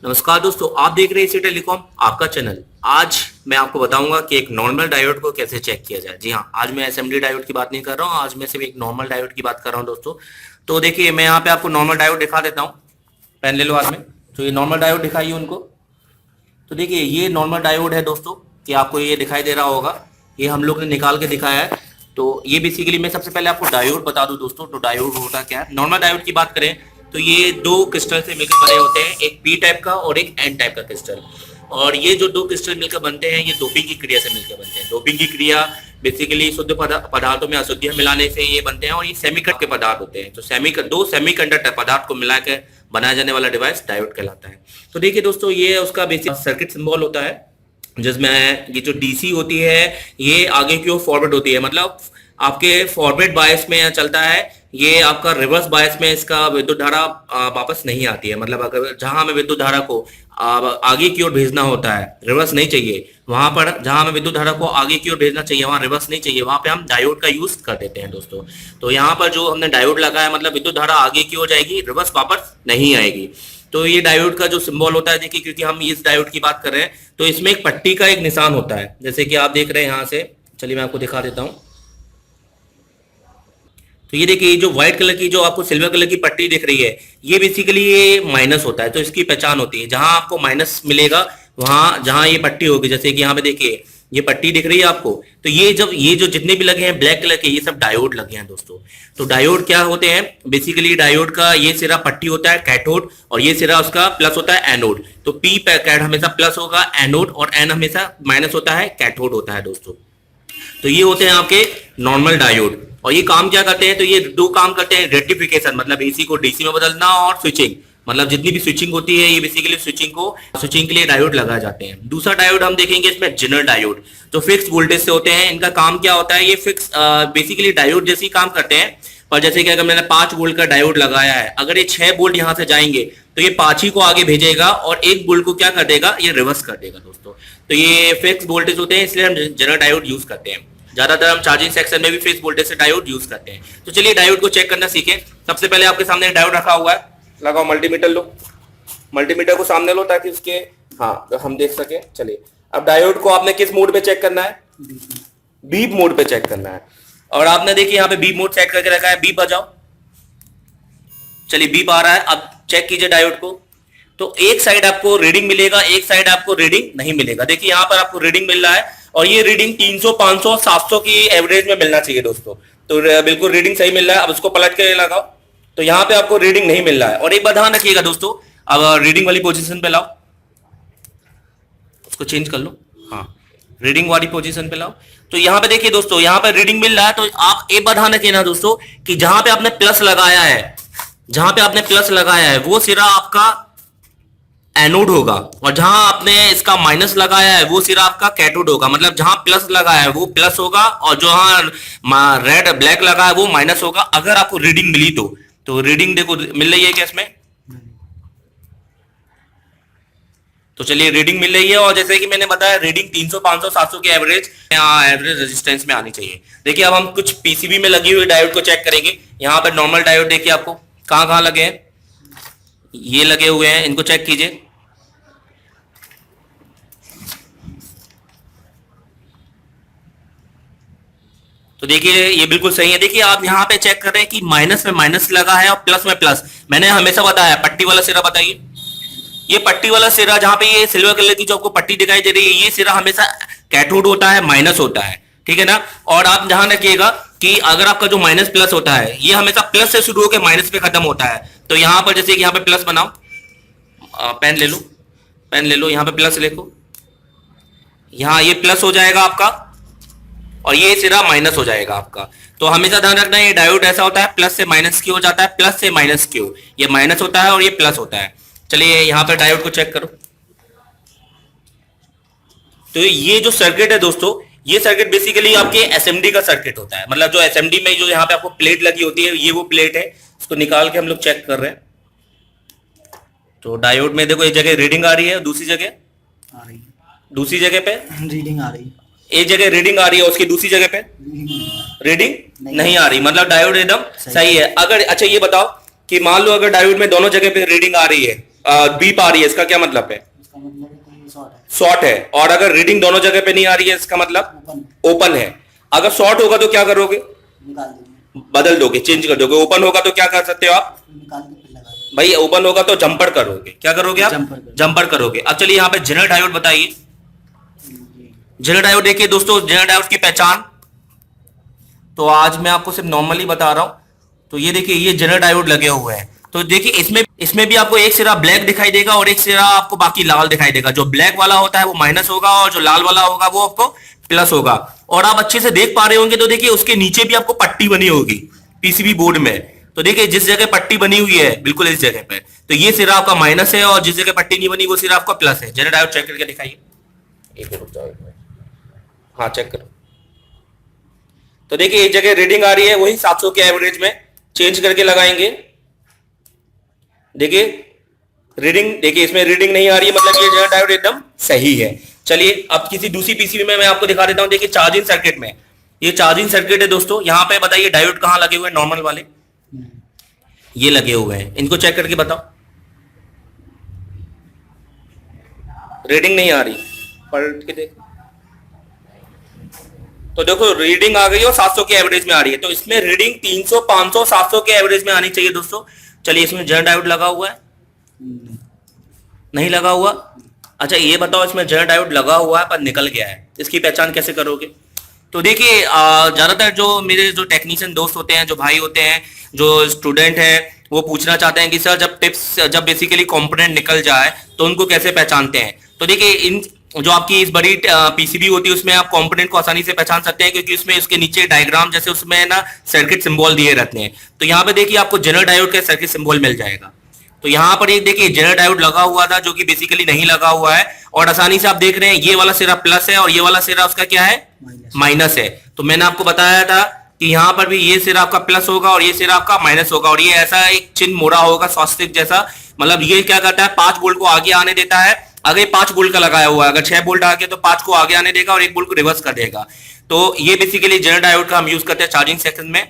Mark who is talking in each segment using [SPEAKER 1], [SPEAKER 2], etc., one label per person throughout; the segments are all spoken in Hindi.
[SPEAKER 1] नमस्कार दोस्तों, आप देख रहे हैं एसी टेलीकॉम आपका चैनल। आज मैं आपको बताऊंगा कि एक नॉर्मल डायोड को कैसे चेक किया जाए। जी हाँ, आज मैं एसएमडी डायोड की बात नहीं कर रहा हूँ, आज मैं सिर्फ एक नॉर्मल डायोड की बात कर रहा हूँ दोस्तों। तो देखिए, मैं यहाँ पे आपको नॉर्मल डायोड दिखा देता हूँ। पेन ले लो हाथ में। तो ये नॉर्मल डायोड दिखाइए उनको। तो देखिए, ये नॉर्मल डायोड है दोस्तों, कि आपको ये दिखाई दे रहा होगा। ये हम लोग ने निकाल के दिखाया है। तो ये बेसिकली, मैं सबसे पहले आपको डायोड बता दूं दोस्तों। तो डायोड होता क्या है? नॉर्मल डायोड की बात करें तो ये दो क्रिस्टल से मिलकर बने होते हैं, एक पी टाइप का और एक एन टाइप का क्रिस्टल। और ये जो दो क्रिस्टल मिलकर बनते हैं, ये डोपिंग की क्रिया से मिलकर बनते हैं। डोपिंग की क्रिया बेसिकली शुद्ध पदार्थों में अशुद्धियां मिलाने से ये बनते हैं, और ये सेमीकंडक्टर के पदार्थ होते हैं। तो दो सेमीकंडक्टर पदार्थ को मिलाकर बनाया जाने वाला डिवाइस डायोड कहलाता है। तो देखिए दोस्तों, ये उसका बेसिक सर्किट सिंबल होता है, जिसमें ये जो डीसी होती है ये आगे की ओर फॉरवर्ड होती है, मतलब आपके फॉरवर्ड बायस में चलता है। ये आपका रिवर्स बायस में इसका विद्युत धारा वापस नहीं आती है। मतलब अगर जहां हमें विद्युत धारा को आगे की ओर भेजना होता है, रिवर्स नहीं चाहिए, वहां पर जहां हमें विद्युत धारा को आगे की ओर भेजना चाहिए, वहां रिवर्स नहीं चाहिए, वहां पे हम डायोड का यूज कर देते हैं दोस्तों। तो यहाँ पर जो हमने डायोड लगाया, मतलब विद्युत धारा आगे की ओर जाएगी, रिवर्स वापस नहीं आएगी। तो ये डायोड का जो सिंबल होता है, देखिए, क्योंकि हम इस डायोड की बात कर रहे हैं, तो इसमें एक पट्टी का एक निशान होता है, जैसे कि आप देख रहे हैं यहाँ से। चलिए मैं आपको दिखा देता हूँ। तो ये देखिए, जो व्हाइट कलर की, जो आपको सिल्वर कलर की पट्टी दिख रही है, ये बेसिकली ये माइनस होता है। तो इसकी पहचान होती है, जहां आपको माइनस मिलेगा, वहां जहां ये पट्टी होगी, जैसे कि यहाँ पे देखिए ये पट्टी दिख रही है आपको। तो ये जो जितने भी लगे हैं ब्लैक कलर के, ये सब डायोड लगे हैं दोस्तों। तो डायोड क्या होते हैं? बेसिकली डायोड का ये सिरा पट्टी होता है कैथोड, और ये सिरा उसका प्लस होता है एनोड। तो पी पैकेट हमेशा प्लस होगा एनोड, और एन हमेशा माइनस होता है कैथोड होता है दोस्तों। तो ये होते हैं आपके नॉर्मल डायोड। और ये काम क्या करते हैं? तो ये दो काम करते हैं, रेक्टिफिकेशन, मतलब एसी को डीसी में बदलना, और स्विचिंग, मतलब जितनी भी स्विचिंग होती है, ये बेसिकली स्विचिंग के लिए डायोड लगाए जाते हैं। दूसरा डायोड हम देखेंगे इसमें, जेनर डायोड, जो फिक्स वोल्टेज से होते हैं। इनका काम क्या होता है? ये फिक्स बेसिकली डायोड जैसे ही काम करते हैं। पर जैसे कि अगर मैंने 5 वोल्ट का डायोड लगाया है, अगर ये 6 वोल्ट यहां से जाएंगे तो ये 5 ही को आगे भेजेगा, और 1 वोल्ट को क्या कर देगा? ये रिवर्स कर देगा दोस्तों। तो ये फिक्स वोल्टेज होते हैं, इसलिए हम जेनर डायोड यूज करते हैं। ज्यादातर हम चार्जिंग सेक्शन में भी फिक्स वोल्टेज से डायोड यूज करते हैं। तो चलिए डायोड को चेक करना सीखें। सबसे पहले आपके सामने एक डायोड रखा हुआ है, लगाओ मल्टीमीटर लो, मल्टीमीटर को सामने लो ताकि उसके हम देख सके। चलिए, अब डायोड को आपने किस मोड पे चेक करना है? बीप मोड पे चेक करना है। और आपने देखिए यहाँ पे बीप मोड सेट करके रखा है, बीप बजाओ। चलिए, बीप आ रहा है, अब चेक कीजिए डायोड को। तो एक साइड आपको रीडिंग मिलेगा, एक साइड आपको रीडिंग नहीं मिलेगा। देखिए यहाँ पर आपको रीडिंग मिल रहा है, और ये रीडिंग 300, 500, 700 की एवरेज में मिलना चाहिए दोस्तों। तो बिल्कुल रीडिंग सही मिल रहा है। अब उसको पलट के लगाओ, तो यहाँ पे आपको रीडिंग नहीं मिल रहा है। और एक बात ध्यान रखिएगा दोस्तों, अब रीडिंग वाली पोजीशन पे लाओ, उसको चेंज कर लो। हाँ, रीडिंग वाली पोजीशन पे लाओ। तो यहाँ पे देखिए दोस्तों, यहाँ पे रीडिंग मिल रहा है। तो आप एक बात ध्यान रखिए ना दोस्तों, कि जहां पे आपने प्लस लगाया है, जहां पे आपने प्लस लगाया है, वो सिरा आपका एनोड होगा, और जहां आपने इसका माइनस लगाया है, वो सिरा आपका कैथोड होगा। मतलब जहां प्लस लगाया है वो प्लस होगा, और जहां रेड ब्लैक लगा है वो माइनस होगा। अगर आपको रीडिंग मिली तो रीडिंग देखो मिल रही है क्या इसमें? तो चलिए, रीडिंग मिल रही है। और जैसे कि मैंने बताया, रीडिंग 300, 500, 700 के एवरेज रेजिस्टेंस में आनी चाहिए। देखिए, अब हम कुछ पीसीबी में लगी हुई डायोड को चेक करेंगे। यहाँ पर नॉर्मल डायोड देखिए आपको कहां कहां लगे हैं, ये लगे हुए हैं, इनको चेक कीजिए। तो देखिए, ये बिल्कुल सही है। देखिए, आप यहाँ पे चेक कर रहे हैं कि माइनस में माइनस लगा है और प्लस में प्लस। मैंने हमेशा बताया, पट्टी वाला सिरा बताइए। ये पट्टी वाला सिरा, जहां पे ये सिल्वर कलर की जो आपको पट्टी दिखाई दे रही है, ये सिरा हमेशा कैथोड होता है, माइनस होता है, ठीक है ना। और आप ध्यान रखिएगा कि अगर आपका जो माइनस प्लस होता है, ये हमेशा प्लस से शुरू होकर माइनस पे खत्म होता है। तो यहाँ पर जैसे कि यहाँ पे प्लस बनाओ, पेन ले लो, पेन ले लो, यहाँ पे प्लस लिखो, यहाँ ये प्लस हो जाएगा आपका, और ये सिरा माइनस हो जाएगा आपका। तो हमेशा ध्यान रखना है, ये डायोड ऐसा होता है, प्लस से माइनस क्यू हो जाता है, प्लस से माइनस क्यू, ये माइनस होता है और ये प्लस होता है। चलिए, यहाँ पे डायोड को चेक करो। तो ये जो सर्किट है दोस्तों, ये सर्किट बेसिकली आपके एसएमडी का सर्किट होता है। मतलब जो एसएमडी में जो यहाँ पे आपको प्लेट लगी होती है, ये वो प्लेट है, इसको निकाल के हम लोग चेक कर रहे हैं। तो डायोड में देखो, एक जगह रीडिंग आ रही है, दूसरी जगह
[SPEAKER 2] आ रही है,
[SPEAKER 1] दूसरी जगह पे
[SPEAKER 2] रीडिंग आ रही है,
[SPEAKER 1] एक जगह रीडिंग आ रही है, उसकी दूसरी जगह पे रीडिंग नहीं आ रही। मतलब डायोड एकदम सही है। अगर अच्छा ये बताओ कि मान लो अगर डायोड में दोनों जगह पे रीडिंग आ रही है, बीप आ रही है, इसका क्या मतलब है?
[SPEAKER 2] इसका मतलब है कि ये शॉर्ट है।
[SPEAKER 1] शॉर्ट है। और अगर रीडिंग दोनों जगह पे नहीं आ रही है, इसका मतलब
[SPEAKER 2] ओपन।
[SPEAKER 1] ओपन है। अगर शॉर्ट होगा तो क्या करोगे?
[SPEAKER 2] निकाल देंगे।
[SPEAKER 1] बदल दोगे, चेंज कर दोगे। ओपन होगा तो क्या कर सकते हो आप?
[SPEAKER 2] निकाल के फिर लगा देंगे।
[SPEAKER 1] भाई ओपन होगा तो जंपर करोगे। क्या करोगे आप?
[SPEAKER 2] जंपर करोगे।
[SPEAKER 1] जंपर करोगे। अब चलिए यहाँ पे जेनर डायोड बताइए।
[SPEAKER 2] ये
[SPEAKER 1] जेनर डायोड देखिए दोस्तों, जेनर डायोड की पहचान तो आज मैं आपको सिर्फ नॉर्मली बता रहा हूं। तो ये देखिए, ये जेनर डायोड लगे हुए हैं। तो देखिए इसमें इसमें भी आपको एक सिरा ब्लैक दिखाई देगा और एक सिरा आपको बाकी लाल दिखाई देगा। जो ब्लैक वाला होता है वो माइनस होगा और जो लाल वाला होगा वो आपको प्लस होगा। और आप अच्छे से देख पा रहे होंगे तो देखिए उसके नीचे भी आपको पट्टी बनी होगी पीसीबी बोर्ड में। तो देखिए जिस जगह पट्टी बनी हुई है बिल्कुल इस जगह पे, तो ये सिरा आपका माइनस है और जिस जगह पट्टी नहीं बनी वो सिरा आपका प्लस है। जेनर डायोड चेक करके दिखाइए। एक मिनट रुक जाओ, एक मिनट। हाँ चेक करो। तो देखिए एक जगह रीडिंग आ रही है, वही 700 के एवरेज में चेंज करके लगाएंगे। देखिए रीडिंग, देखिए इसमें रीडिंग नहीं आ रही है, मतलब ये जेनर डायोड एकदम सही है। चलिए अब किसी दूसरी पीसीबी में मैं आपको दिखा देता हूं। देखिए चार्जिंग सर्किट में, ये चार्जिंग सर्किट है दोस्तों। यहां पे बताइए डायोड कहां लगे हुए हैं? नॉर्मल वाले ये लगे हुए हैं। इनको चेक करके बताओ। रीडिंग नहीं आ रही, पलट के देख। तो देखो रीडिंग आ गई और 700 के एवरेज में आ रही है। तो इसमें रीडिंग 300, 500, 700 के एवरेज में आनी चाहिए दोस्तों। चलिए इसमें जेनर डायोड लगा हुआ है? नहीं लगा हुआ। अच्छा ये बताओ, इसमें जेनर डायोड लगा हुआ है पर निकल गया है, इसकी पहचान कैसे करोगे? तो देखिए ज्यादातर जो मेरे जो टेक्नीशियन दोस्त होते हैं, जो भाई होते हैं, जो स्टूडेंट है, वो पूछना चाहते हैं कि सर जब बेसिकली कंपोनेंट निकल जाए तो उनको कैसे पहचानते हैं। तो देखिए इन जो आपकी इस बड़ी पीसीबी होती है उसमें आप कंपोनेंट को आसानी से पहचान सकते हैं, क्योंकि उसमें उसके नीचे डायग्राम जैसे उसमें ना सर्किट सिंबल दिए रहते हैं। तो यहाँ पे देखिए आपको जेनर डायोड का सर्किट सिंबल मिल जाएगा। तो यहाँ पर एक देखिए जेनर डायोड लगा हुआ था जो कि बेसिकली नहीं लगा हुआ है, और आसानी से आप देख रहे हैं ये वाला सिरा प्लस है और ये वाला सिरा उसका क्या है? माइनस है। तो मैंने आपको बताया था कि यहाँ पर भी ये सिरा आपका प्लस होगा और ये सिरा आपका माइनस होगा, और ये ऐसा एक चिन्ह मोड़ा होगा स्वास्तिक जैसा। मतलब ये क्या करता है, 5 वोल्ट को आगे आने देता है। अगर ये 5 वोल्ट का लगाया हुआ है, अगर 6 वोल्ट आ गया तो 5 को आगे आने देगा और 1 वोल्ट को रिवर्स कर देगा। तो ये बेसिकली जेनर डायोड का हम यूज करते हैं चार्जिंग सेक्शन में।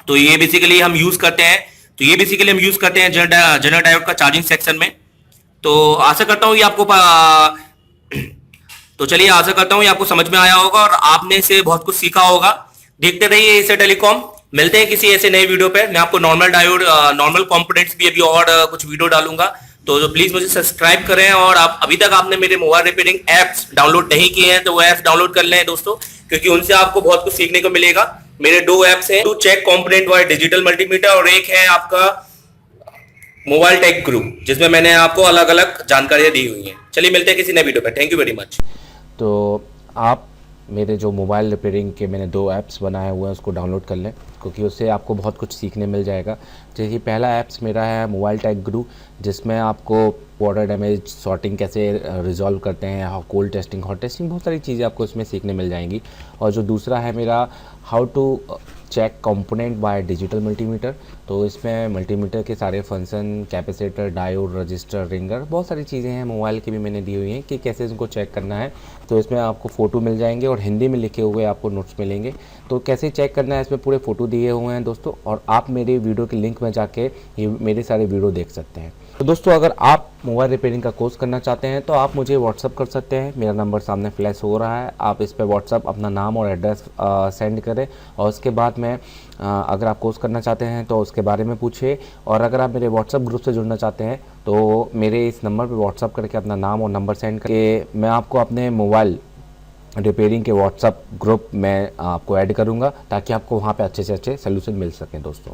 [SPEAKER 1] तो ये बेसिकली हम यूज करते हैं जेनर डायोड का चार्जिंग सेक्शन में। तो आशा करता हूँ ये आपको तो चलिए आशा करता हूँ ये आपको समझ में आया होगा और आपने इसे बहुत कुछ सीखा होगा। देखते रहिए इसे टेलीकॉम। मिलते हैं किसी ऐसे नए वीडियो पे। मैं आपको नॉर्मल डायोड, नॉर्मल कंपोनेंट्स भी अभी और कुछ वीडियो डालूंगा। तो प्लीज मुझे सब्सक्राइब करें, और आप अभी तक आपने मेरे मोबाइल रिपेयरिंग एप्स डाउनलोड नहीं किए हैं तो वो एप्स डाउनलोड कर लें दोस्तों, क्योंकि उनसे आपको बहुत कुछ सीखने को मिलेगा। मेरे 2 एप्स हैं, to check component wise digital multimeter, और एक है आपका मोबाइल टेक ग्रुप, जिसमें मैंने आपको अलग अलग जानकारियां दी हुई हैं। चलिए मिलते हैं किसी नए वीडियो पे। Thank you very much.
[SPEAKER 3] तो आप मेरे जो मोबाइल रिपेयरिंग के मैंने 2 ऐप्स बनाए हुए हैं उसको डाउनलोड कर लें, क्योंकि उससे आपको बहुत कुछ सीखने मिल जाएगा। जैसे पहला ऐप्स मेरा है मोबाइल टेक गुरु, जिसमें आपको वाटर डैमेज सॉर्टिंग कैसे रिजॉल्व करते हैं, कोल्ड टेस्टिंग, हॉट टेस्टिंग, बहुत सारी चीज़ें आपको इसमें सीखने मिल जाएंगी। और जो दूसरा है मेरा how to check component by digital multimeter, तो इसमें मल्टीमीटर के सारे function, capacitor, diode, register, ringer, बहुत सारी चीज़ें हैं मोबाइल की भी मैंने दी हुई हैं कि कैसे इनको चेक करना है। तो इसमें आपको फ़ोटो मिल जाएंगे और हिंदी में लिखे हुए आपको नोट्स मिलेंगे। तो कैसे चेक करना है इसमें पूरे फ़ोटो दिए हुए हैं दोस्तों, और आप मेरे वीडियो के लिंक में जाके ये मेरे सारे वीडियो देख सकते हैं। तो दोस्तों अगर आप मोबाइल रिपेयरिंग का कोर्स करना चाहते हैं तो आप मुझे व्हाट्सअप कर सकते हैं। मेरा नंबर सामने फ्लैश हो रहा है, आप इस पर व्हाट्सअप अपना नाम और एड्रेस सेंड करें, और उसके बाद में अगर आप कोर्स करना चाहते हैं तो उसके बारे में पूछिए। और अगर आप मेरे व्हाट्सअप ग्रुप से जुड़ना चाहते हैं तो मेरे इस नंबर पर व्हाट्सअप करके अपना नाम और नंबर सेंड करके मैं आपको अपने मोबाइल रिपेयरिंग के व्हाट्सअप ग्रुप में आपको ऐड करूँगा, ताकि आपको वहाँ पर अच्छे से अच्छे सोल्यूशन मिल सकें दोस्तों।